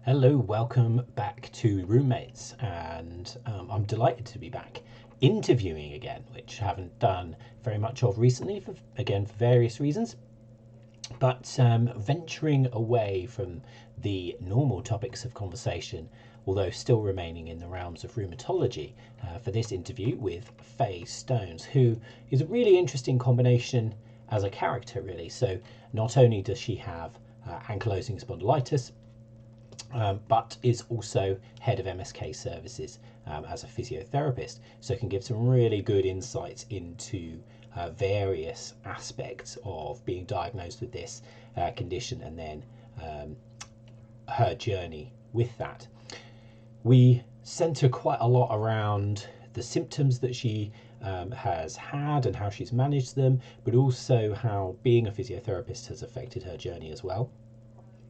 Hello, welcome back to RheumMates, and I'm delighted to be back interviewing again, which I haven't done very much of recently, for various reasons. But venturing away from the normal topics of conversation, although still remaining in the realms of rheumatology, for this interview with Faye Stones, who is a really interesting combination as a character, really. So not only does she have ankylosing spondylitis, but is also head of MSK services as a physiotherapist, so can give some really good insights into various aspects of being diagnosed with this condition and then her journey with that. We centre quite a lot around the symptoms that she has had and how she's managed them, but also how being a physiotherapist has affected her journey as well,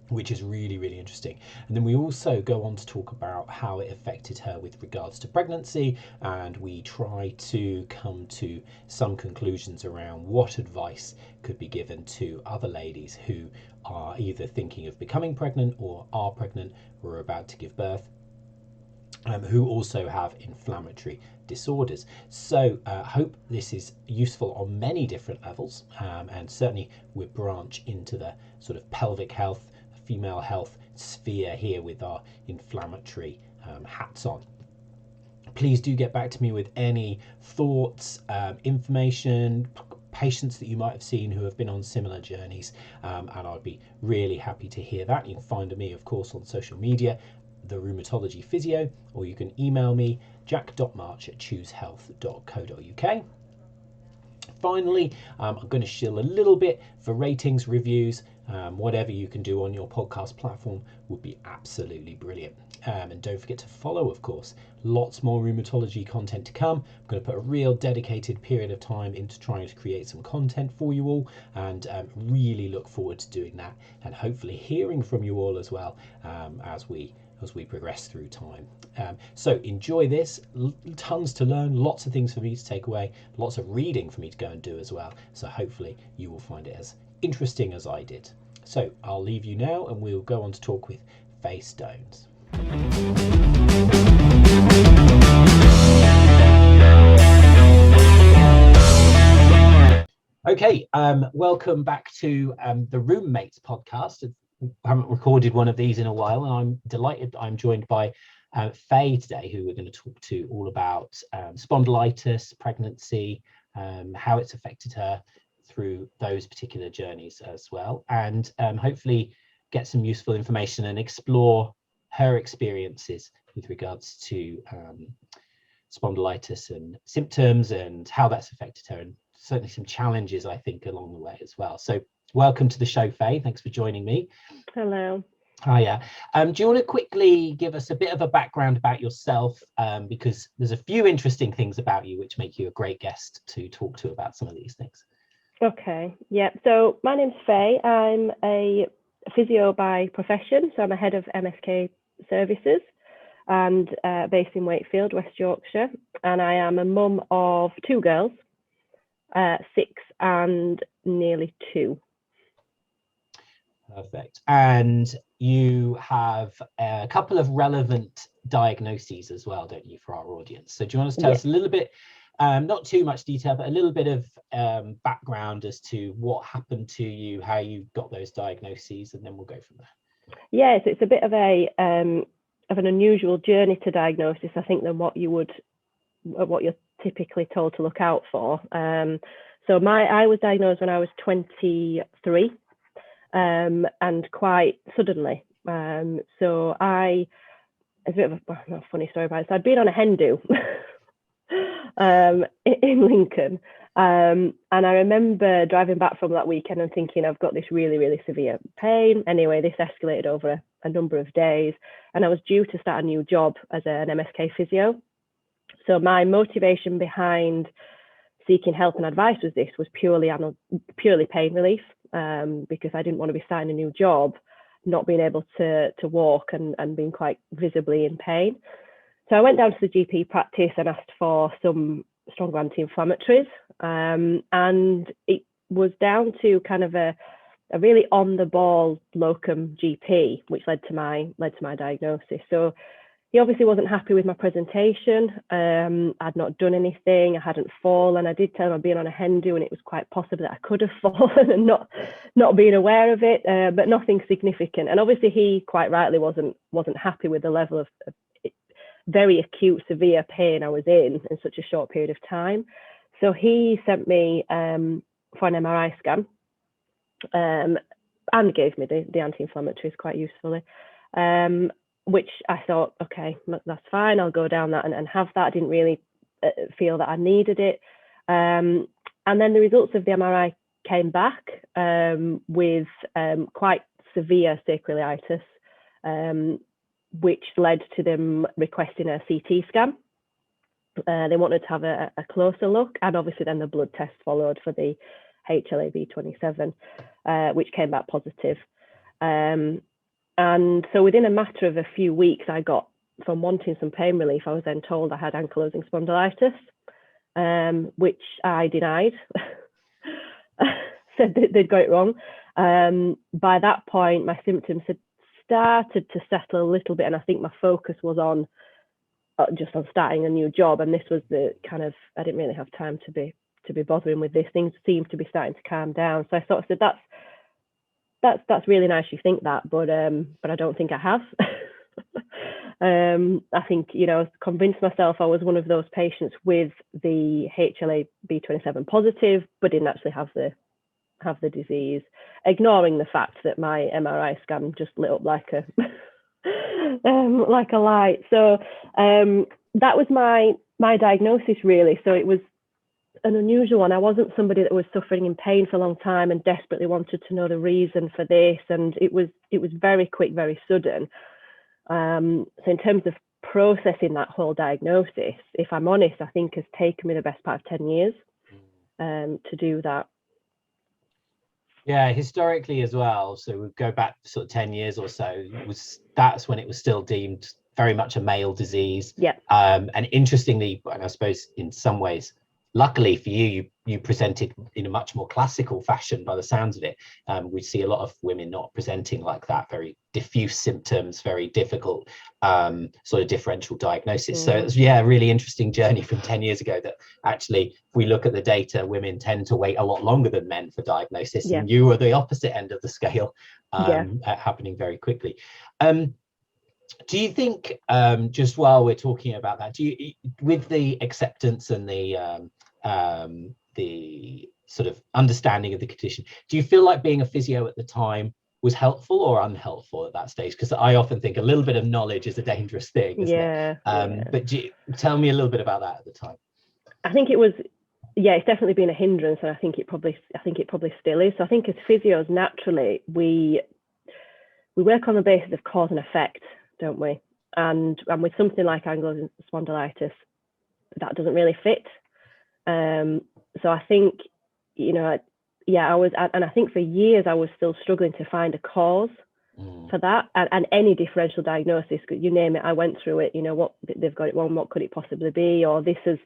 which is really, really interesting. And then we also go on to talk about how it affected her with regards to pregnancy, and we try to come to some conclusions around what advice could be given to other ladies who are either thinking of becoming pregnant or are pregnant or are about to give birth, who also have inflammatory disorders. So hope this is useful on many different levels, and certainly we branch into the sort of pelvic health, female health sphere here with our inflammatory hats on. Please do get back to me with any thoughts, information, patients that you might have seen who have been on similar journeys, and I'd be really happy to hear that. You can find me, of course, on social media, the Rheumatology Physio, or you can email me, jack.march@choosehealth.co.uk. Finally, I'm going to shill a little bit for ratings, reviews, whatever you can do on your podcast platform would be absolutely brilliant. And don't forget to follow, of course. Lots more rheumatology content to come. I'm going to put a real dedicated period of time into trying to create some content for you all, and really look forward to doing that and hopefully hearing from you all as well, as we progress through time. So enjoy this, tons to learn, lots of things for me to take away, lots of reading for me to go and do as well. So hopefully you will find it as interesting as I did. So I'll leave you now and we'll go on to talk with Faye Stones. Okay, welcome back to the RheumMates podcast. I haven't recorded one of these in a while, and I'm delighted I'm joined by Faye today, who we're going to talk to all about spondylitis, pregnancy, how it's affected her through those particular journeys as well, and hopefully get some useful information and explore her experiences with regards to spondylitis and symptoms and how that's affected her, and certainly some challenges, I think, along the way as well. So welcome to the show, Faye. Thanks for joining me. Hello. Hiya. Do you want to quickly give us a bit of a background about yourself? Because there's a few interesting things about you which make you a great guest to talk to about some of these things. Okay. Yeah. So my name's Faye. I'm a physio by profession. So I'm a head of MSK services and based in Wakefield, West Yorkshire. And I am a mum of two girls, 6 and nearly 2. Perfect. And you have a couple of relevant diagnoses as well, don't you, for our audience? So do you want to tell us a little bit, not too much detail, but a little bit of background as to what happened to you, how you got those diagnoses, and then we'll go from there. Yes, it's a bit of an unusual journey to diagnosis, I think, than what you're typically told to look out for. So I was diagnosed when I was 23, and quite suddenly. So it's a bit of a funny story about it. So I'd been on a hen do in Lincoln, and I remember driving back from that weekend and thinking, I've got this really, really severe pain. Anyway, this escalated over a number of days, and I was due to start a new job as an MSK physio. So my motivation behind seeking help and advice was purely pain relief, because I didn't want to be starting a new job, not being able to walk and being quite visibly in pain. So I went down to the GP practice and asked for some strong anti-inflammatories, and it was down to kind of a a really on the ball locum GP, which led to my diagnosis. So he obviously wasn't happy with my presentation. I'd not done anything. I hadn't fallen. I did tell him I'd been on a hen do, and it was quite possible that I could have fallen and not being aware of it, but nothing significant. And obviously he quite rightly wasn't happy with the level of very acute, severe pain I was in such a short period of time. So he sent me for an MRI scan, and gave me the anti-inflammatories quite usefully. Which I thought, okay, that's fine, I'll go down that and have that. I didn't really feel that I needed it. And then the results of the MRI came back with quite severe sacroiliitis, which led to them requesting a CT scan. They wanted to have a closer look, and obviously then the blood test followed for the HLA-B27, which came back positive. And so within a matter of a few weeks, I got, from wanting some pain relief, I was then told I had ankylosing spondylitis, which I denied, said they'd got it wrong. By that point, my symptoms had started to settle a little bit, and I think my focus was on just on starting a new job. And this was the kind of, I didn't really have time to be bothering with this. Things seemed to be starting to calm down. So I sort of said, that's really nice you think that, but I don't think I have. I think, convinced myself I was one of those patients with the HLA-B27 positive, but didn't actually have the disease, ignoring the fact that my MRI scan just lit up like a like a light. So that was my diagnosis, really. So it was an unusual one. I wasn't somebody that was suffering in pain for a long time and desperately wanted to know the reason for this, and it was very quick, very sudden. So in terms of processing that whole diagnosis, if I'm honest, I think has taken me the best part of 10 years to do that. Yeah, historically as well. So we go back sort of 10 years or so. That's when it was still deemed very much a male disease. Yeah. And interestingly, and I suppose in some ways, luckily for you, you presented in a much more classical fashion by the sounds of it. We see a lot of women not presenting like that, very diffuse symptoms, very difficult sort of differential diagnosis. So it's, a really interesting journey from 10 years ago that actually, if we look at the data, women tend to wait a lot longer than men for diagnosis. Yeah. And you were the opposite end of the scale, happening very quickly. Do you think, just while we're talking about that, with the acceptance and the sort of understanding of the condition, do you feel like being a physio at the time was helpful or unhelpful at that stage? Because I often think a little bit of knowledge is a dangerous thing, isn't it? But tell me a little bit about that at the time. I think it was, it's definitely been a hindrance, and I think it probably still is. So I think as physios, naturally, we work on the basis of cause and effect, don't we? And with something like ankylosing spondylitis, that doesn't really fit. So I think, I was, and I think for years I was still struggling to find a cause for that, and any differential diagnosis, you name it, I went through it. What they've got it wrong, what could it possibly be, or this has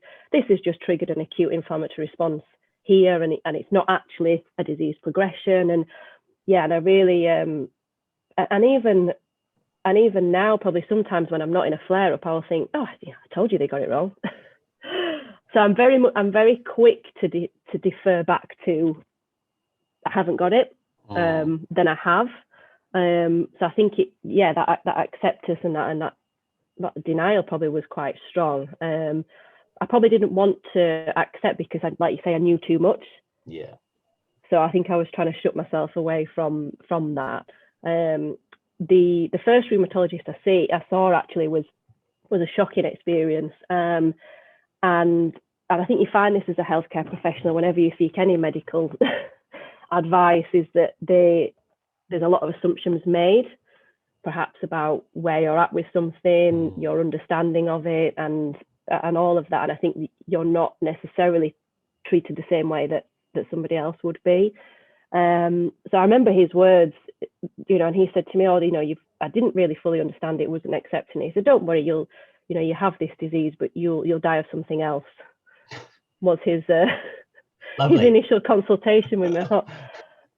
just triggered an acute inflammatory response here, and it's not actually a disease progression. And and I really, and even now, probably sometimes when I'm not in a flare up, I'll think, I told you they got it wrong. So I'm very quick to defer back to, I haven't got it, than I have. So I think that acceptance and that denial probably was quite strong. I probably didn't want to accept because, like you say, I knew too much. Yeah. So I think I was trying to shut myself away from that. The first rheumatologist I saw actually was a shocking experience. And I think you find this as a healthcare professional whenever you seek any medical advice, is that there's a lot of assumptions made, perhaps about where you're at with something, your understanding of it, and all of that. And I think you're not necessarily treated the same way that somebody else would be. So I remember his words, and he said to me, I didn't really fully understand it, wasn't accepting it. He said, don't worry, you have this disease, but you'll die of something else, was his initial consultation with me. I thought,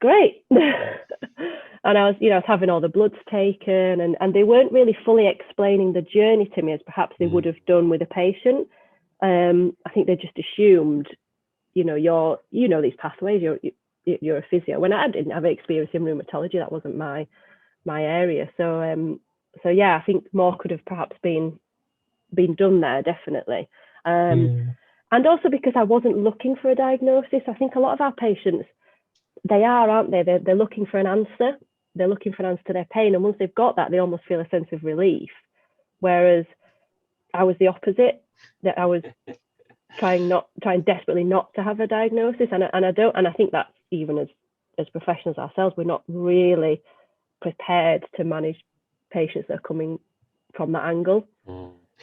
great. And I was, I was having all the bloods taken, and they weren't really fully explaining the journey to me as perhaps they would have done with a patient. I think they just assumed, these pathways, you're a physio. When I didn't have experience in rheumatology, that wasn't my area. So yeah, I think more could have perhaps been done there, definitely. And also because I wasn't looking for a diagnosis. I think a lot of our patients, they are, aren't they? They're looking for an answer. They're looking for an answer to their pain. And once they've got that, they almost feel a sense of relief. Whereas I was the opposite, that I was trying desperately not to have a diagnosis. And I think that's even as professionals ourselves, we're not really prepared to manage patients that are coming from that angle.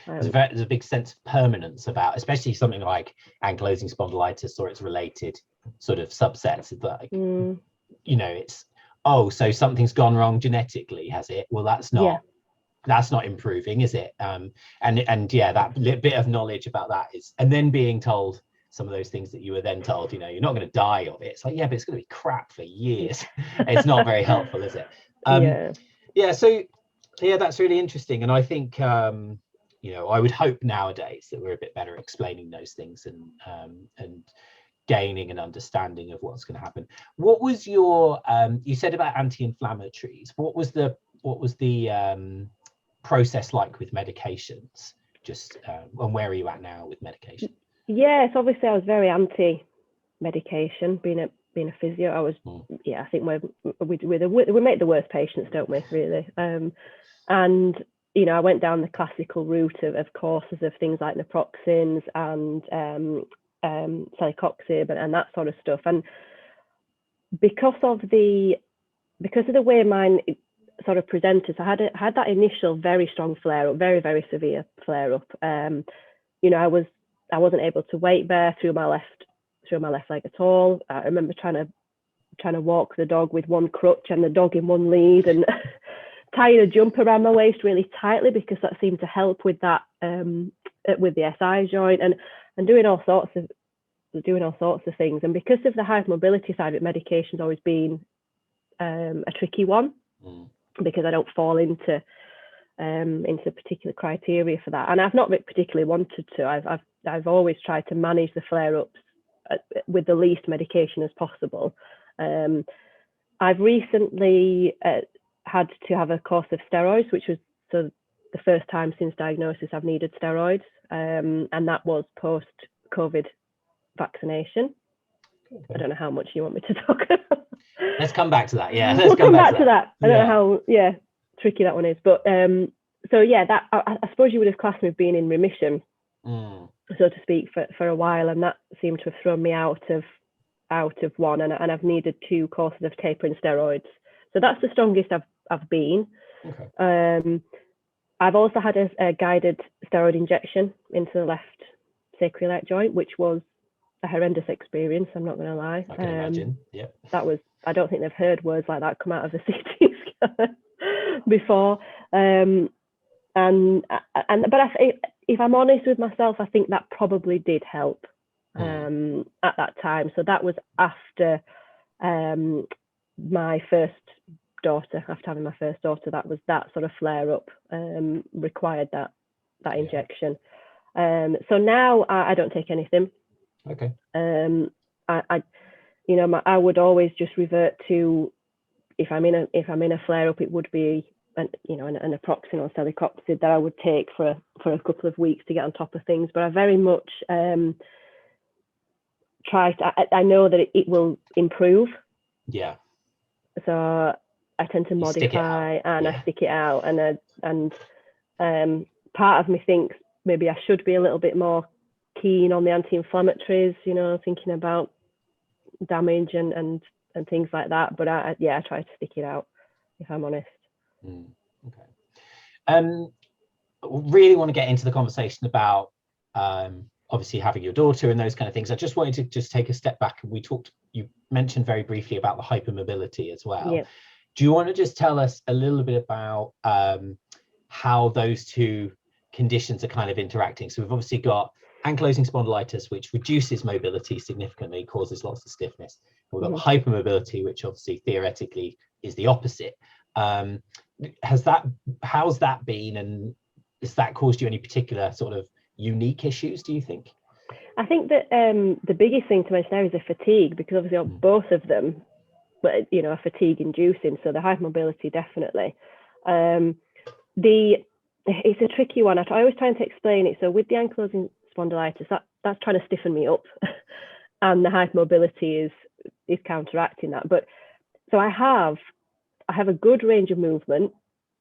There's a big sense of permanence about, especially something like ankylosing spondylitis or its related sort of subsets. Like, it's, so something's gone wrong genetically, has it? Well, that's not improving, is it? And that bit of knowledge about that is, and then being told some of those things that you were then told, you're not going to die of it. It's like, but it's going to be crap for years. It's not very helpful, is it? So that's really interesting. And I think, I would hope nowadays that we're a bit better explaining those things and gaining an understanding of what's going to happen. What was your, you said about anti-inflammatories. What was the process like with medications? Just, and where are you at now with medication? Yes, obviously I was very anti-medication, being a physio. I was, I think we make the worst patients, don't we, really? And, I went down the classical route of courses of things like naproxens and celecoxib and that sort of stuff. And because of the way mine sort of presented, so I had that initial very strong flare up, very, very severe flare up. I wasn't able to weight bear through my left leg at all. I remember trying to walk the dog with one crutch and the dog in one lead, and tying a jumper around my waist really tightly because that seemed to help with that with the SI joint, and doing all sorts of things. And because of the hypermobility side of it, medication's always been a tricky one because I don't fall into particular criteria for that, and I've not particularly wanted to. I've always tried to manage the flare-ups with the least medication as possible. I've recently had to have a course of steroids, which was the first time since diagnosis I've needed steroids, and that was post-COVID vaccination. Okay. I don't know how much you want me to talk about. Let's come back to that. Yeah, we'll come back to that. I don't know how tricky that one is, but that I suppose you would have classed me as being in remission, so to speak, for a while, and that seemed to have thrown me out of one, and I've needed 2 courses of tapering steroids. So that's the strongest I've been. Okay. I've also had a guided steroid injection into the left sacroiliac joint, which was a horrendous experience, I'm not going to lie. I can imagine. Yeah. That was, I don't think they've heard words like that come out of the CT scanner before. But if I'm honest with myself, I think that probably did help at that time. So that was after my first daughter. After having my first daughter, that was that sort of flare up required that injection. So now I don't take anything. Okay. I would always just revert to, if I'm in a flare up, it would be an naproxen or celecoxib that I would take for a couple of weeks to get on top of things. But I very much try to. I know that it will improve. Yeah. So I tend to modify and I stick it out, and part of me thinks maybe I should be a little bit more keen on the anti-inflammatories, thinking about damage and things like that. But I try to stick it out, if I'm honest. Okay. Really want to get into the conversation about obviously having your daughter and those kind of things. I just wanted to take a step back, and you mentioned very briefly about the hypermobility as well. Yeah. Do you want to just tell us a little bit about how those two conditions are kind of interacting? So we've obviously got ankylosing spondylitis, which reduces mobility significantly, causes lots of stiffness. We've got hypermobility, which obviously theoretically is the opposite. How's that been, and has that caused you any particular sort of unique issues, do you think? I think that the biggest thing to mention there is the fatigue, because obviously both of them, you know, are fatigue inducing. So the hypermobility definitely. It's a tricky one. I always trying to explain it. So with the ankylosing spondylitis, that's trying to stiffen me up, and the hypermobility is counteracting that. But so I have a good range of movement,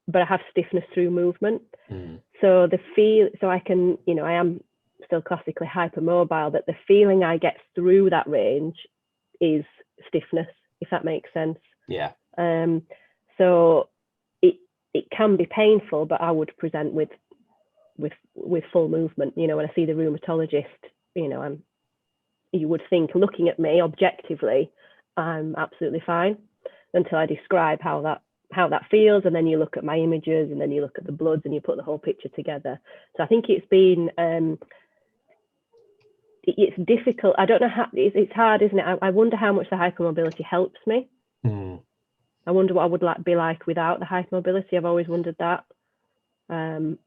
but I have stiffness through movement. So I can, you know, I am still classically hypermobile, but the feeling I get through that range is stiffness, if that makes sense. Yeah. So it can be painful, but I would present with full movement. You know, when I see the rheumatologist, you know, you would think, looking at me objectively, I'm absolutely fine, until I describe how that feels, and then you look at my images, and then you look at the bloods, and you put the whole picture together. So I think it's been it's difficult. I don't know how it's hard, isn't it? I wonder how much the hypermobility helps me. I wonder what I would be like without the hypermobility. I've always wondered that, and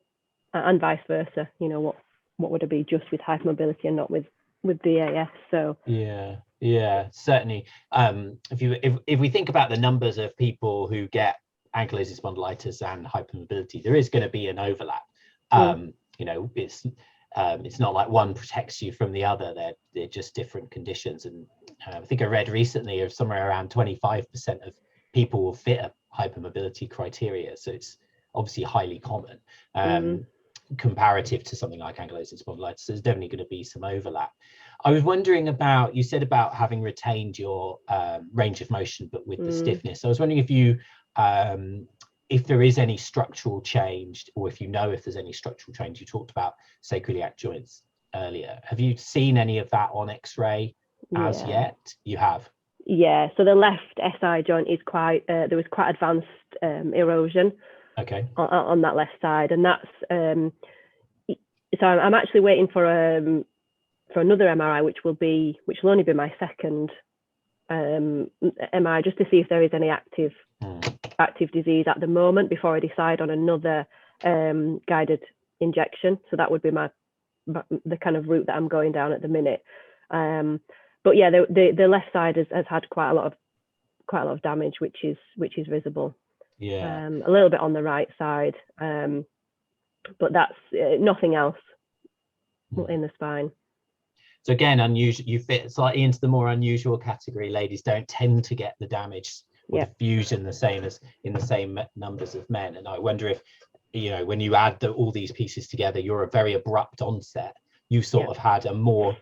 vice versa. You know, what would it be just with hypermobility and not with the AS? So yeah, certainly. If we think about the numbers of people who get ankylosing spondylitis and hypermobility, there is going to be an overlap. You know, it's not like one protects you from the other. They're just different conditions. And I think I read recently of somewhere around 25% of people will fit a hypermobility criteria. So it's obviously highly common. Comparative to something like ankylosing spondylitis, there's definitely going to be some overlap. I was wondering about, you said about having retained your range of motion, but with the stiffness. I was wondering if you, if there is any structural change, or if you know if there's any structural change. You talked about sacroiliac joints earlier. Have you seen any of that on X-ray as yet? You have. Yeah. So the left SI joint is quite. There was quite advanced erosion. Okay. On that left side, and that's so I'm actually waiting for another MRI, which will only be my second MRI, just to see if there is any active disease at the moment before I decide on another guided injection. So that would be the kind of route that I'm going down at the minute. But yeah, the left side has had quite a lot of damage, which is visible. Yeah. A little bit on the right side, but that's nothing else in the spine. So again, unusual. You fit slightly into the more unusual category. Ladies don't tend to get the damage or the fusion the same as in the same numbers of men. And I wonder if, you know, when you add all these pieces together, you're a very abrupt onset. You sort of had a more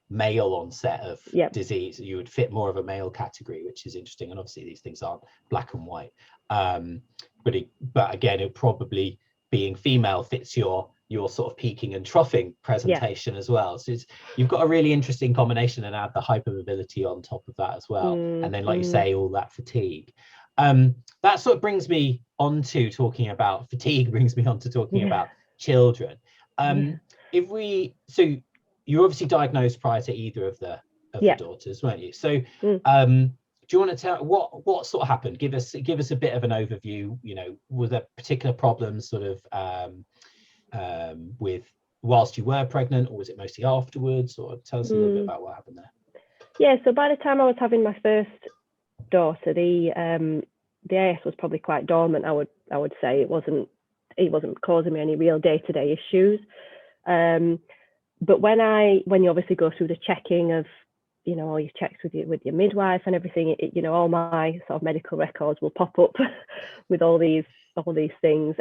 male onset of disease. You would fit more of a male category, which is interesting. And obviously these things aren't black and white. But again, it probably, being female, fits your sort of peaking and troughing presentation as well. So you've got a really interesting combination, and add the hypermobility on top of that as well. And then, like you say, all that fatigue. That sort of brings me on to talking about fatigue, brings me on to talking about children. So you were obviously diagnosed prior to either of the daughters, weren't you? So do you want to tell what sort of happened? Give us a bit of an overview. You know, were there particular problems sort of with whilst you were pregnant, or was it mostly afterwards? Or tell us a little bit about what happened there. Yeah, so by the time I was having my first daughter, the AS was probably quite dormant. I would say it wasn't causing me any real day-to-day issues. But when you obviously go through the checking of, you know, all your checks with your midwife and everything, you know, all my sort of medical records will pop up with all these things.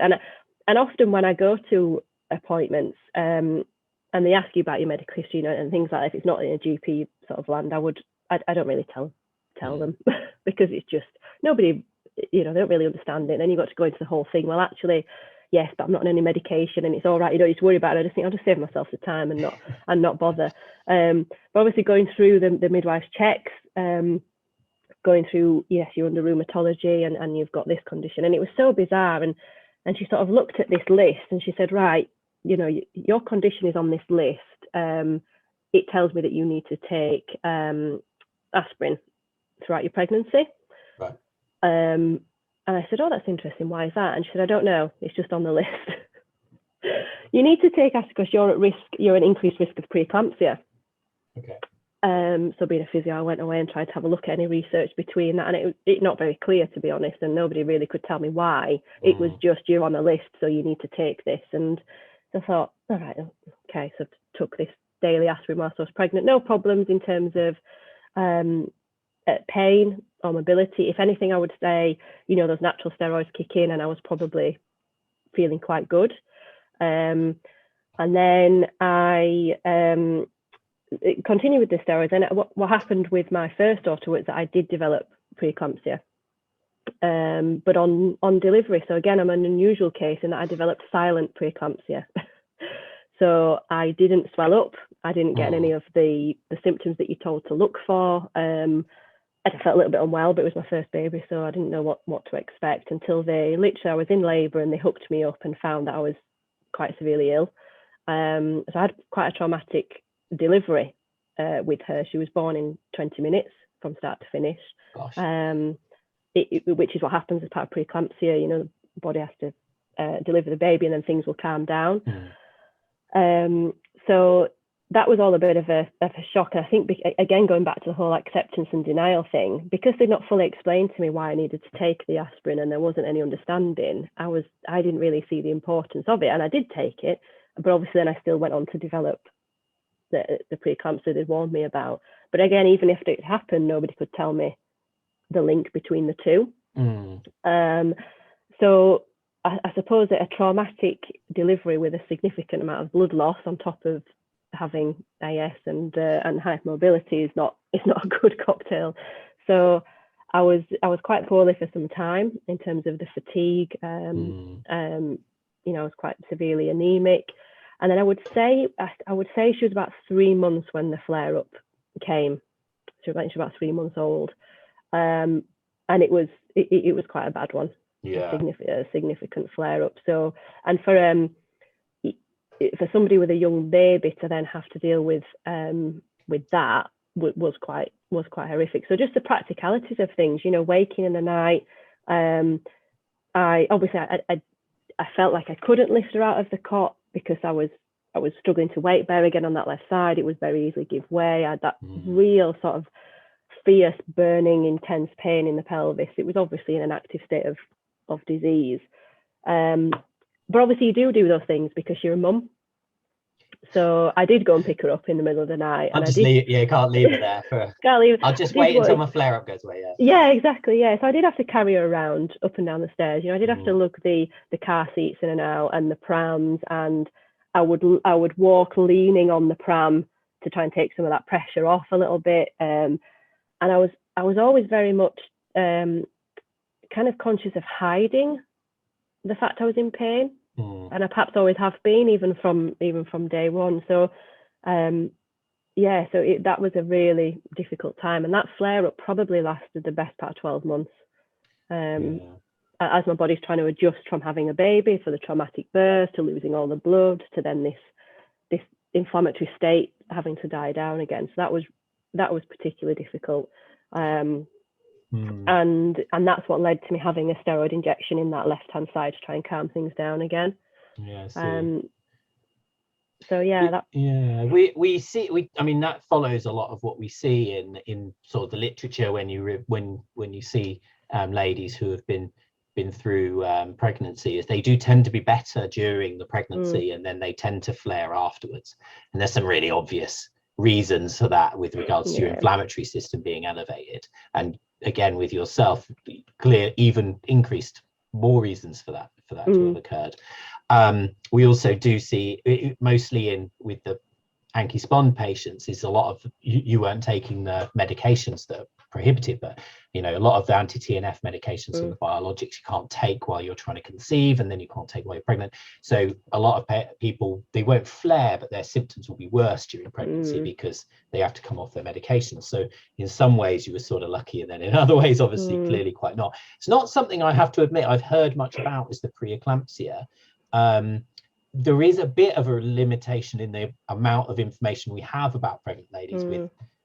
And often when I go to appointments and they ask you about your medical history, you know, and things like that, if it's not in a GP sort of land, I don't really tell them because it's just nobody, you know, they don't really understand it. And then you've got to go into the whole thing. Well, actually, yes, but I'm not on any medication and it's all right. You don't need to worry about it. I just think I'll just save myself the time and not bother. But obviously going through the midwife's checks, going through, yes, you're under rheumatology and you've got this condition. And it was so bizarre. And she sort of looked at this list and she said, right, you know, your condition is on this list. it tells me that you need to take aspirin throughout your pregnancy. Right. And I said, oh, that's interesting. Why is that? And she said, I don't know. It's just on the list. You need to take aspirin because you're at risk. You're at increased risk of preeclampsia. Okay. So being a physio, I went away and tried to have a look at any research between that, and it not very clear, to be honest, and nobody really could tell me why. It was just, you're on a list, so you need to take this. And I thought, all right, okay, so I took this daily aspirin whilst I was pregnant. No problems in terms of pain or mobility. If anything, I would say, you know, those natural steroids kick in, and I was probably feeling quite good. And then I continued with the steroids. And what happened with my first daughter was that I did develop preeclampsia, but on delivery. So again, I'm an unusual case in that I developed silent preeclampsia. So I didn't swell up. I didn't get any of the symptoms that you're told to look for. I felt a little bit unwell, but it was my first baby, so I didn't know what to expect until I was in labour and they hooked me up and found that I was quite severely ill. So I had quite a traumatic delivery with her. She was born in 20 minutes from start to finish. Gosh. Which is what happens as part of preeclampsia. You know, the body has to deliver the baby and then things will calm down. So that was all a bit of a shock. And I think, again, going back to the whole acceptance and denial thing, because they'd not fully explained to me why I needed to take the aspirin and there wasn't any understanding, I didn't really see the importance of it. And I did take it, but obviously then I still went on to develop the preeclampsia they'd warned me about. But again, even if it happened, nobody could tell me the link between the two. So I suppose that a traumatic delivery with a significant amount of blood loss on top of having AS and hypermobility is not a good cocktail. So I was quite poorly for some time in terms of the fatigue. You know, I was quite severely anemic, and then I would say she was about 3 months when the flare up came. She was about 3 months old, and it was quite a bad one. Yeah, a significant flare up. So, and for somebody with a young baby to then have to deal with that was quite horrific. So just the practicalities of things, you know, waking in the night. I felt like I couldn't lift her out of the cot because I was struggling to weight bear again on that left side. It was very easily give way. I had that real sort of fierce, burning, intense pain in the pelvis. It was obviously in an active state of disease. But obviously you do those things because you're a mum. So I did go and pick her up in the middle of the night. You can't leave her there. Can't leave. I'll just wait until my flare up goes away. Yeah, exactly. Yeah. So I did have to carry her around up and down the stairs. You know, I did have to lug the car seats in and out and the prams, and I would walk leaning on the pram to try and take some of that pressure off a little bit. And I was always very much kind of conscious of hiding the fact I was in pain, and I perhaps always have been, even from day one. So that was a really difficult time, and that flare up probably lasted the best part of 12 months. As my body's trying to adjust from having a baby, for the traumatic birth, to losing all the blood, to then this inflammatory state having to die down again. So that was particularly difficult. And that's what led to me having a steroid injection in that left hand side to try and calm things down again. We see I mean, that follows a lot of what we see in sort of the literature when you see ladies who have been through pregnancy, is they do tend to be better during the pregnancy, and then they tend to flare afterwards. And there's some really obvious reasons for that with regards to your inflammatory system being elevated, and again with yourself, clear even increased more reasons for that to have occurred. We also do see mostly with the Ankylosing patients is a lot of you weren't taking the medications that are prohibited, but you know, a lot of the anti-TNF medications and the biologics you can't take while you're trying to conceive, and then you can't take while you're pregnant. So a lot of people, they won't flare, but their symptoms will be worse during pregnancy because they have to come off their medications. So in some ways you were sort of lucky, and then in other ways obviously clearly quite not. It's not something I have to admit I've heard much about, is the preeclampsia. there is a bit of a limitation in the amount of information we have about pregnant ladies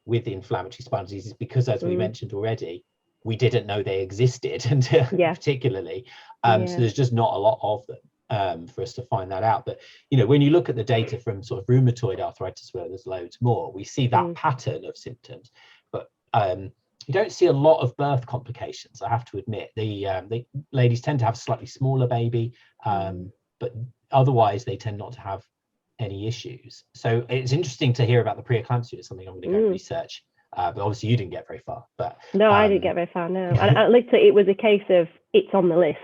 with inflammatory spinal diseases, because, as we mentioned already, we didn't know they existed until particularly. So there's just not a lot of them for us to find that out. But, you know, when you look at the data from sort of rheumatoid arthritis, where there's loads more, we see that pattern of symptoms. But you don't see a lot of birth complications, I have to admit. The ladies tend to have a slightly smaller baby, but otherwise they tend not to have any issues. So it's interesting to hear about the preeclampsia. It's something I'm going to go and research. But obviously you didn't get very far. But no, I didn't get very far. No, and literally it was a case of it's on the list.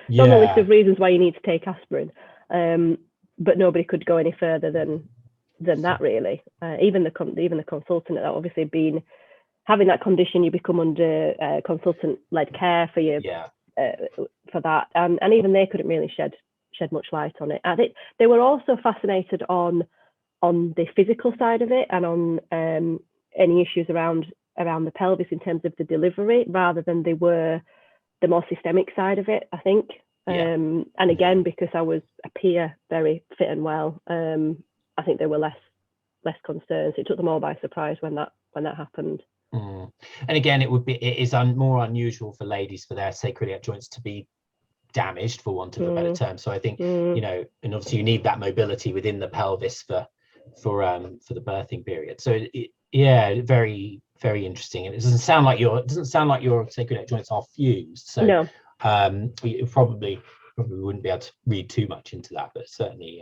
It's on the list of reasons why you need to take aspirin. But nobody could go any further than that, really. Even the consultant, obviously having that condition, you become under consultant-led care for you for that, and even they couldn't really shed much light on it. I think they were also fascinated on the physical side of it, and on any issues around the pelvis in terms of the delivery, rather than they were the more systemic side of it, I think. And again, because I was appear very fit and well, I think they were less concerned. So it took them all by surprise when that happened. And again, it is more unusual for ladies for their sacroiliac joints to be damaged, for want of a better term. So I think you know, and obviously you need that mobility within the pelvis for the birthing period. So very, very interesting. And it doesn't sound like your sacroiliac joints are fused. So no. You probably wouldn't be able to read too much into that, but certainly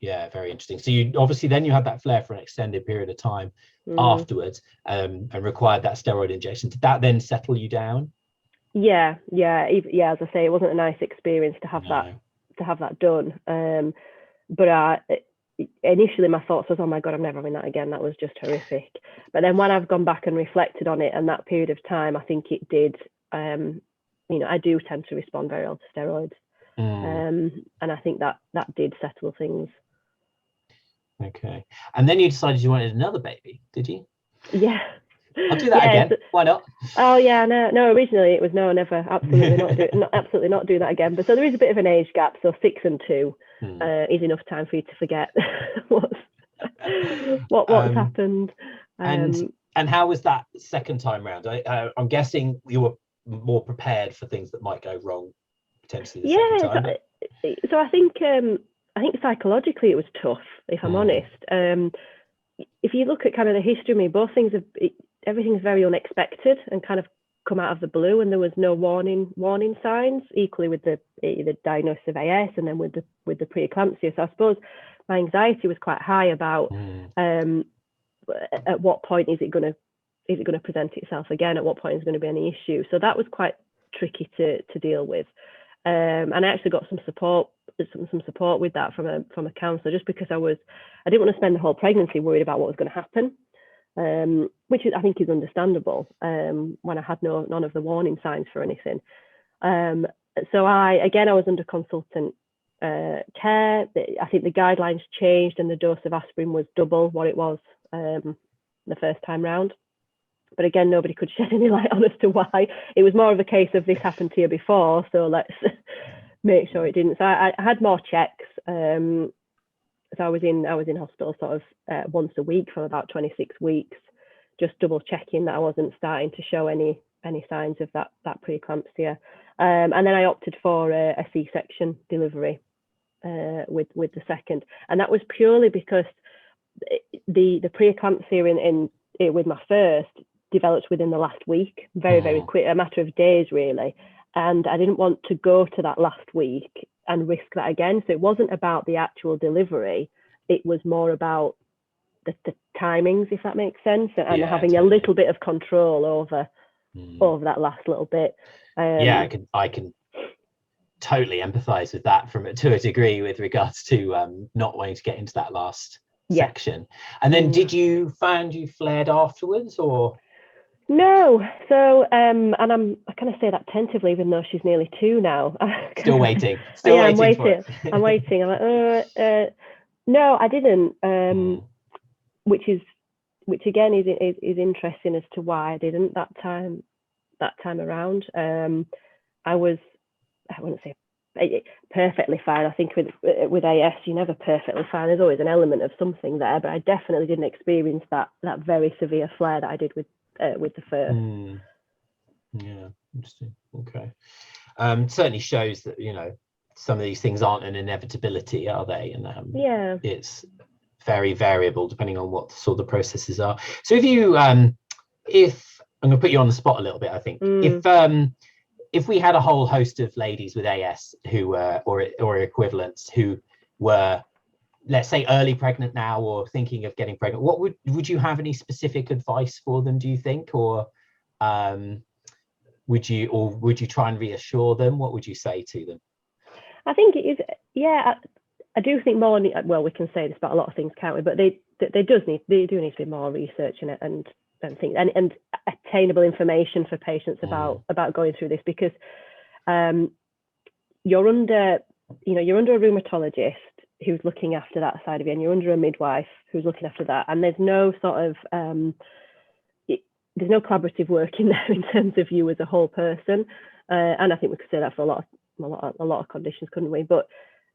very interesting. So you obviously then you had that flare for an extended period of time afterwards, and required that steroid injection. Did that then settle you down? Yeah. As I say, it wasn't a nice experience to have that done. But initially my thoughts was, oh my God, I'm never having that again. That was just horrific. But then when I've gone back and reflected on it and that period of time, I think it did. You know, I do tend to respond very well to steroids, and I think that did settle things. Okay. And then you decided you wanted another baby, did you? Yeah. I'll do that again. Why not? Oh yeah, no. Originally it was no, never, absolutely not do that again. But so there is a bit of an age gap. So 6 and 2 is enough time for you to forget what's happened. And how was that second time round? I'm guessing you were more prepared for things that might go wrong potentially the second time. So I think psychologically it was tough, if I'm honest. If you look at kind of the history of me, both things everything's very unexpected and kind of come out of the blue, and there was no warning signs. Equally with the diagnosis of AS, and then with the preeclampsia. So I suppose my anxiety was quite high about at what point is it going to present itself again? At what point is going to be any issue? So that was quite tricky to deal with. And I actually got some support with that from a counsellor, just because I didn't want to spend the whole pregnancy worried about what was going to happen, which I think is understandable when I had none of the warning signs for anything. So I was under consultant care. I think the guidelines changed and the dose of aspirin was double what it was the first time round. But again, nobody could shed any light on as to why. It was more of a case of this happened to you before, so let's make sure it didn't. So I had more checks. So I was in hospital sort of once a week for about 26 weeks, just double checking that I wasn't starting to show any signs of that preeclampsia. And then I opted for a C-section delivery with the second, and that was purely because the preeclampsia with my first developed within the last week, very quick, a matter of days really, and I didn't want to go to that last week and risk that again. So it wasn't about the actual delivery, it was more about the timings, if that makes sense, and having a little bit of control over that last little bit. I can totally empathize with that to a degree with regards to not wanting to get into that last section. And then did you find you flared afterwards, or? No. So I kind of say that tentatively, even though she's nearly 2 now. Still waiting. I'm waiting. I'm like, no, I didn't. Which again is interesting as to why I didn't that time around. I wouldn't say perfectly fine. I think with AS, you're never perfectly fine. There's always an element of something there, but I definitely didn't experience that very severe flare that I did with the first. Yeah, interesting. Okay. Certainly shows that, you know, some of these things aren't an inevitability, are they? And Yeah. it's very variable depending on what sort of the processes are. So if you if I'm going to put you on the spot a little bit, I think if we had a whole host of ladies with AS who were or equivalents who were, let's say, early pregnant now or thinking of getting pregnant, what would you have any specific advice for them, do you think? Or would you try and reassure them? What would you say to them? I think it is, yeah, I do think more, well, we can say this about a lot of things, can't we? But they do need to be more research in it and things and attainable information for patients about going through this, because you're under a rheumatologist who's looking after that side of you, and you're under a midwife who's looking after that, and there's no sort of there's no collaborative work in there in terms of you as a whole person, and I think we could say that for a lot of conditions, couldn't we? But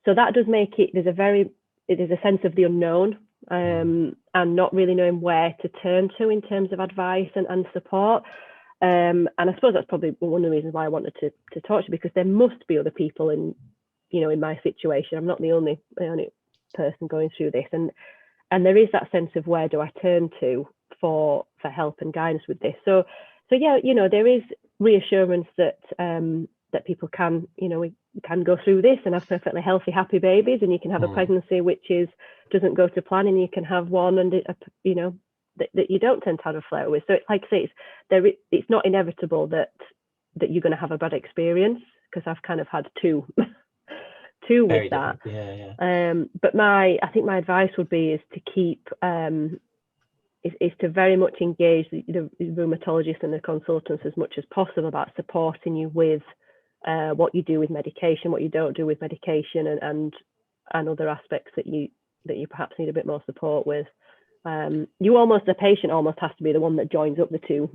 so that does make it, there's a sense of the unknown, and not really knowing where to turn to in terms of advice and support. And I suppose that's probably one of the reasons why I wanted to talk to you, because there must be other people in my situation. I'm not the only person going through this, and there is that sense of where do I turn to for help and guidance with this. So yeah, there is reassurance that people can, we can go through this and have perfectly healthy, happy babies, and you can have a pregnancy which doesn't go to plan, and you can have one and that you don't tend to have a flare with. So it's like I say, it's not inevitable that you're going to have a bad experience, because I've kind of had two with that. Yeah. But I think my advice would be is to keep is to very much engage the rheumatologists and the consultants as much as possible about supporting you with what you do with medication, what you don't do with medication, and other aspects that you perhaps need a bit more support with. The patient almost has to be the one that joins up the two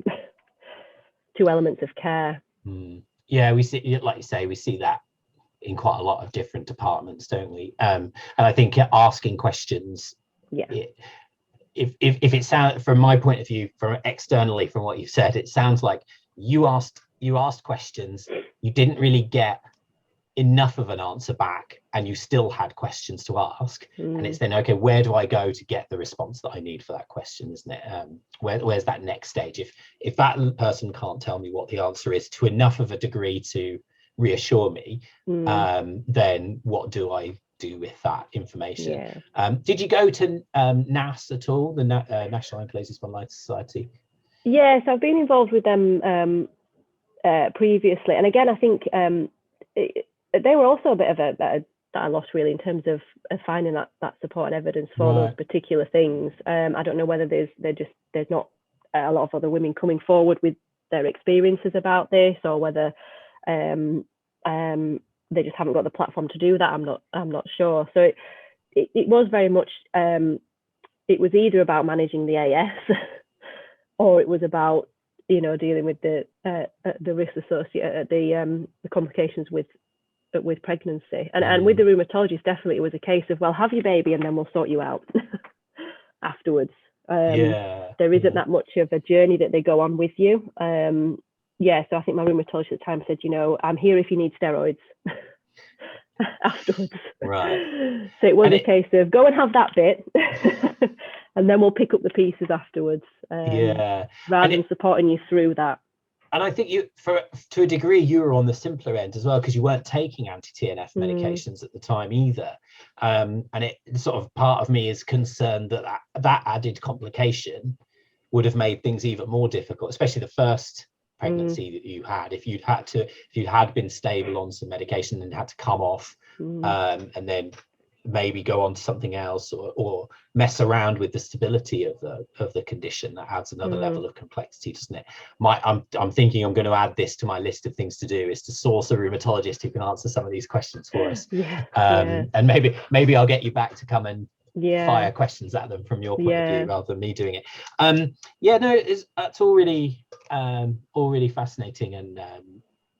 elements of care. Yeah, we see, like you say, we see that in quite a lot of different departments, don't we? And I think asking questions, if it sounds, from my point of view, from externally, from what you've said, it sounds like you asked questions, you didn't really get enough of an answer back, and you still had questions to ask, and it's then, okay, where do I go to get the response that I need for that question, isn't it? Where's that next stage? If that person can't tell me what the answer is to enough of a degree to reassure me, then what do I do with that information? Did you go to NAS at all, the National Ankylosing Spondylitis Society? Yes, I've been involved with them previously, and again, I think they were also a bit of a loss, really, in terms of finding that support and evidence for those particular things. I don't know whether there's not a lot of other women coming forward with their experiences about this, or whether they just haven't got the platform to do that. I'm not sure. So it was very much it was either about managing the AS or it was about dealing with the risks associated, the complications with pregnancy, and with the rheumatologist, definitely it was a case of, well, have your baby and then we'll sort you out afterwards. There isn't that much of a journey that they go on with you. So I think my rheumatologist at the time said, I'm here if you need steroids afterwards. Right. So it was a case of go and have that bit and then we'll pick up the pieces afterwards, rather than supporting you through that. And I think to a degree, you were on the simpler end as well, because you weren't taking anti-TNF medications at the time either. And it sort of, part of me is concerned that added complication would have made things even more difficult, especially the first pregnancy that you had. If you had been stable on some medication and had to come off, and then maybe go on to something else, or mess around with the stability of the condition, that adds another level of complexity, doesn't it? I'm thinking I'm going to add this to my list of things to do, is to source a rheumatologist who can answer some of these questions for us. And maybe I'll get you back to come and fire questions at them from your point of view, rather than me doing it. That's all really fascinating, and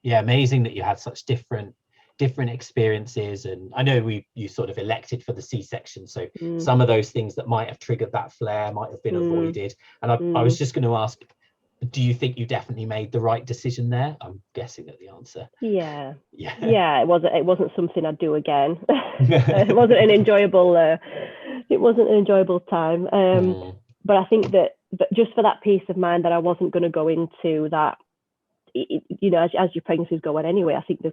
amazing that you had such different different experiences, and I know you sort of elected for the C-section, so some of those things that might have triggered that flare might have been avoided. And I was just going to ask, do you think you definitely made the right decision there? I'm guessing that the answer. Yeah. It wasn't something I'd do again. It wasn't an enjoyable time. But I think that, but just for that peace of mind that I wasn't going to go into that, you know, as your pregnancies go on anyway, I think the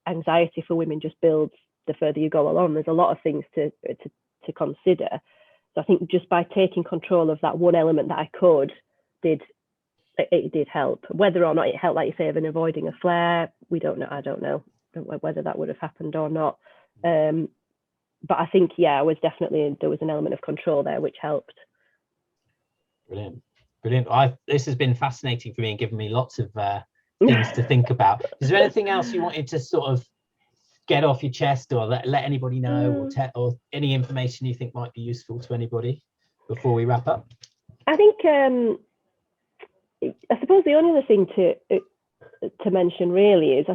anxiety for women just builds the further you go along. There's a lot of things to consider. So I think just by taking control of that one element that I could, it did help. Whether or not it helped, like you say, of avoiding a flare, we don't know. I don't know whether that would have happened or not. But I think, there was an element of control there which helped. Brilliant. This has been fascinating for me and given me lots of things to think about. Is there anything else you wanted to sort of get off your chest, or let anybody know, or any information you think might be useful to anybody before we wrap up? I think I suppose the only other thing to mention really is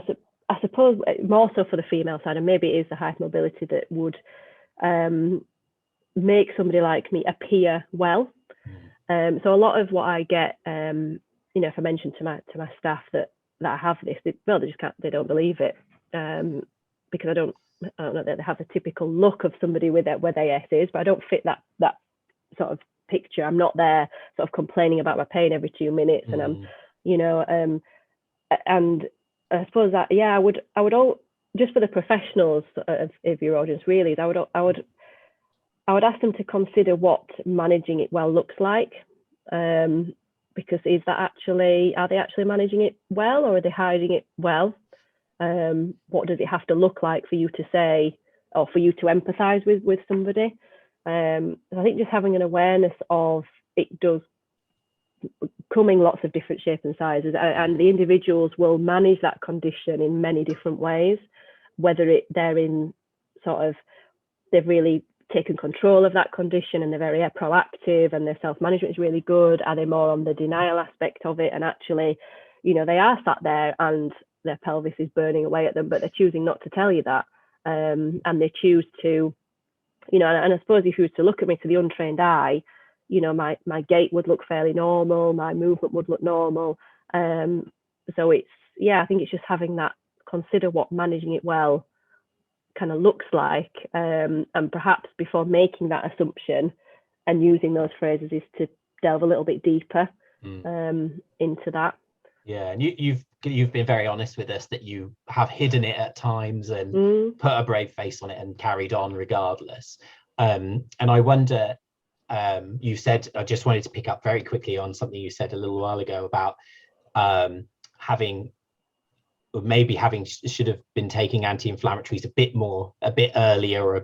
I suppose more so for the female side, and maybe it is the hypermobility that would make somebody like me appear well. So a lot of what I get, you know, if I mention to my staff that I have this, they don't believe it, because I don't know that they have the typical look of somebody with AS is, but I don't fit that sort of picture. I'm not there sort of complaining about my pain every 2 minutes, and I'm, you know, and I suppose that I would all, just for the professionals of your audience really, is I would ask them to consider what managing it well looks like, because are they actually managing it well, or are they hiding it well? What does it have to look like for you to say, or for you to empathize with somebody? I think just having an awareness of it does come in lots of different shapes and sizes, and the individuals will manage that condition in many different ways, whether they're in sort of, they've really taken control of that condition and they're very proactive and their self-management is really good. Are they more on the denial aspect of it, and actually, you know, they are sat there and their pelvis is burning away at them, but they're choosing not to tell you that, and they choose to, you know, and I suppose if you were to look at me to the untrained eye, you know, my gait would look fairly normal, my movement would look normal. So it's, I think it's just having that, consider what managing it well kind of looks like, and perhaps before making that assumption and using those phrases is to delve a little bit deeper into that. Yeah, and you've been very honest with us that you have hidden it at times and put a brave face on it and carried on regardless. And I wonder, you said, I just wanted to pick up very quickly on something you said a little while ago about should have been taking anti-inflammatories a bit earlier, or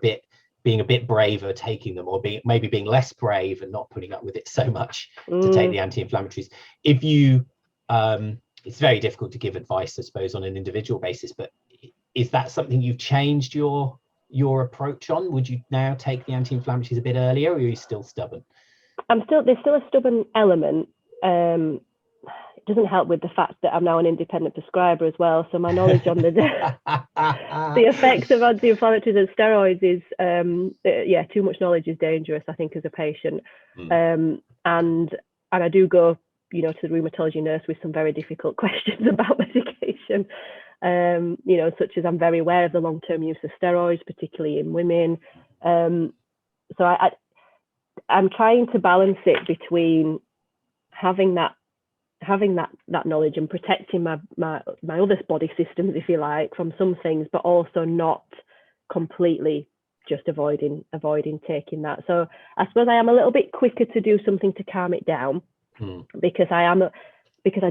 being a bit braver taking them, or being less brave and not putting up with it so much to take the anti-inflammatories. If you it's very difficult to give advice, I suppose, on an individual basis, but is that something you've changed your approach on? Would you now take the anti-inflammatories a bit earlier, or are you still stubborn? There's still a stubborn element. It doesn't help with the fact that I'm now an independent prescriber as well, so my knowledge on the effects of anti-inflammatories and steroids is too much knowledge is dangerous, I think, as a patient. And I do go, you know, to the rheumatology nurse with some very difficult questions about medication, you know, such as I'm very aware of the long-term use of steroids, particularly in women. So I'm trying to balance it between having that knowledge and protecting my other body systems, if you like, from some things, but also not completely just avoiding taking that. So I suppose I am a little bit quicker to do something to calm it down, because I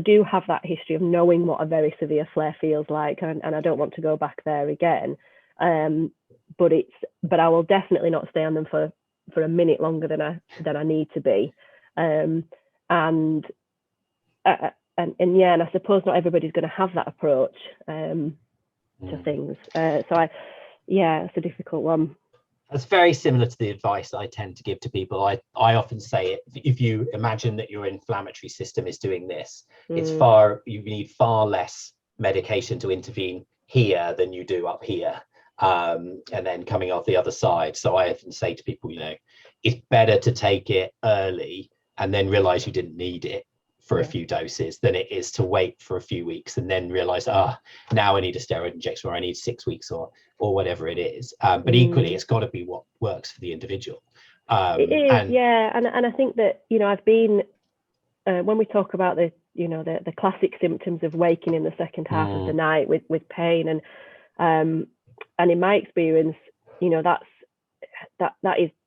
do have that history of knowing what a very severe flare feels like, and I don't want to go back there again. But I will definitely not stay on them for a minute longer than I need to be. And I suppose not everybody's going to have that approach to things. So it's a difficult one. That's very similar to the advice I tend to give to people. I often say it, if you imagine that your inflammatory system is doing this, you need far less medication to intervene here than you do up here, and then coming off the other side. So I often say to people, it's better to take it early and then realize you didn't need it for a few doses than it is to wait for a few weeks and then realize, now I need a steroid injection, or I need 6 weeks, or whatever it is. But equally, it's got to be what works for the individual. It is, and I think that I've been when we talk about the classic symptoms of waking in the second half of the night with pain, and in my experience,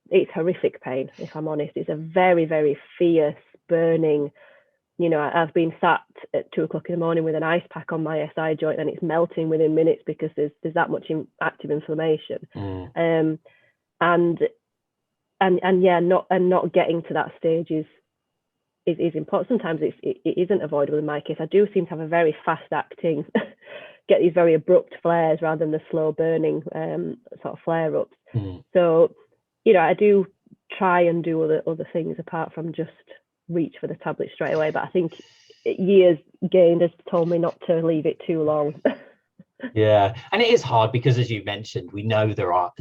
it's horrific pain. If I'm honest, it's a very, very fierce burning. I've been sat at 2 o'clock in the morning with an ice pack on my SI joint, and it's melting within minutes because there's that much active inflammation. And not getting to that stage is important. Sometimes it isn't avoidable. In my case, I do seem to have a very fast acting, get these very abrupt flares rather than the slow burning sort of flare ups. So, I do try and do other things apart from just reach for the tablet straight away. But I think years gained has told me not to leave it too long. Yeah, and it is hard because, as you mentioned, we know there are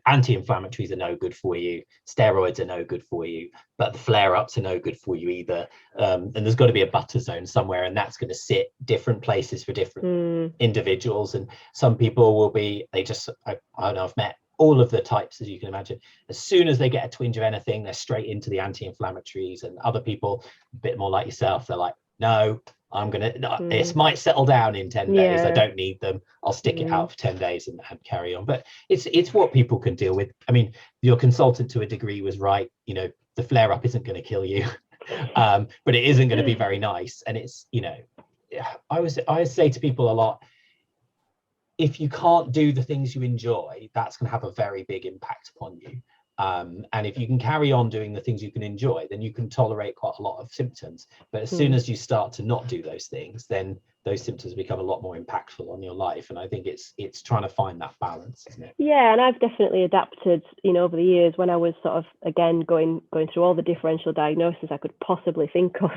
anti-inflammatories are no good for you, steroids are no good for you, but the flare-ups are no good for you either. And there's got to be a butter zone somewhere, and that's going to sit different places for different individuals. And some people will be, I don't know, I've met all of the types, as you can imagine. As soon as they get a twinge of anything, they're straight into the anti-inflammatories. And other people, a bit more like yourself, they're like, no, this might settle down in 10 days. I don't need them. I'll stick it out for 10 days and carry on. But it's what people can deal with. I mean, your consultant to a degree was right. The flare up isn't going to kill you, but it isn't going to be very nice. And it's, I always say to people a lot, if you can't do the things you enjoy, that's going to have a very big impact upon you. And if you can carry on doing the things you can enjoy, then you can tolerate quite a lot of symptoms. But as soon as you start to not do those things, then those symptoms become a lot more impactful on your life. And I think it's trying to find that balance, isn't it? Yeah, and I've definitely adapted, over the years when I was sort of, again, going through all the differential diagnoses I could possibly think of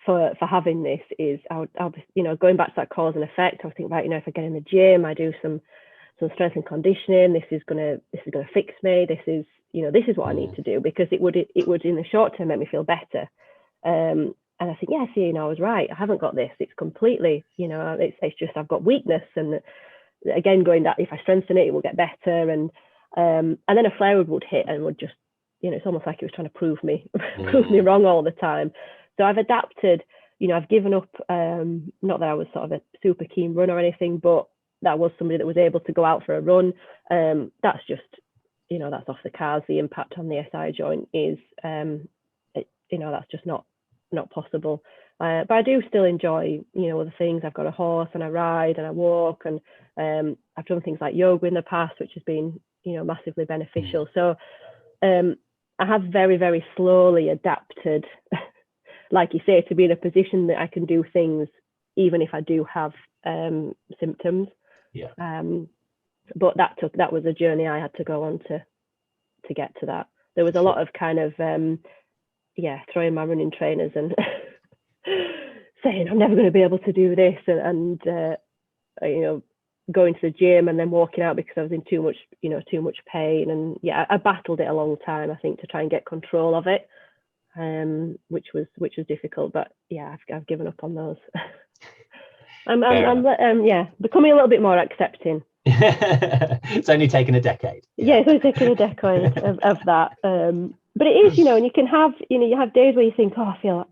for having this, is I'll be, going back to that cause and effect. I was thinking about, if I get in the gym, I do some strength and conditioning, this is gonna fix me, this is what I need to do, because it would in the short term make me feel better. And I think, I was right, I haven't got this, it's completely, it's just I've got weakness, and again, going that if I strengthen it will get better, and then a flare would hit and would just, it's almost like it was trying to prove me wrong all the time. So I've adapted, I've given up, not that I was sort of a super keen runner or anything, but that was somebody that was able to go out for a run. That's just, that's off the cards. The impact on the SI joint is, that's just not possible. But I do still enjoy, other things. I've got a horse and I ride and I walk, and I've done things like yoga in the past, which has been, massively beneficial. So I have very, very slowly adapted, like you say, to be in a position that I can do things even if I do have symptoms. But that was a journey I had to go on to get to that. There was a lot of kind of throwing my running trainers and saying I'm never going to be able to do this, and going to the gym and then walking out because I was in too much pain. And I battled it a long time, I think, to try and get control of it, which was difficult. But I've given up on those. I'm becoming a little bit more accepting. It's only taken a decade. It's only taken a decade of that. But it is, and you can have, you have days where you think, I feel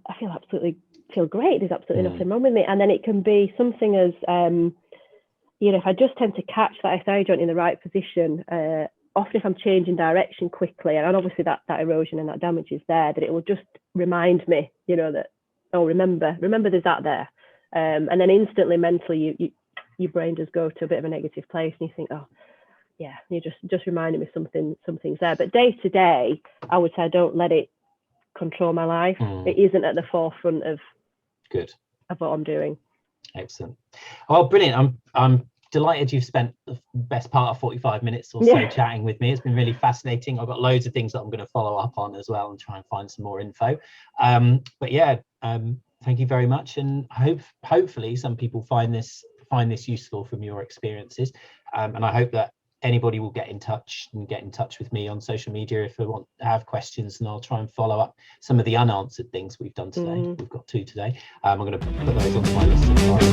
great. There's absolutely nothing wrong with me. And then it can be something as, if I just tend to catch that SI joint in the right position, often if I'm changing direction quickly, and obviously that erosion and that damage is there, that it will just remind me, that, remember there's that there. And then instantly, mentally, your brain does go to a bit of a negative place, and you think, you just reminded me something's there. But day to day, I would say I don't let it control my life. It isn't at the forefront of what I'm doing. Excellent. Well, brilliant. I'm delighted you've spent the best part of 45 minutes or so chatting with me. It's been really fascinating. I've got loads of things that I'm going to follow up on as well and try and find some more info. Thank you very much, and hopefully some people find this find this useful from your experiences, and I hope that anybody will get in touch with me on social media if they want to have questions, and I'll try and follow up some of the unanswered things we've done today. We've got 2 today. I'm going to put those onto my list of priorities.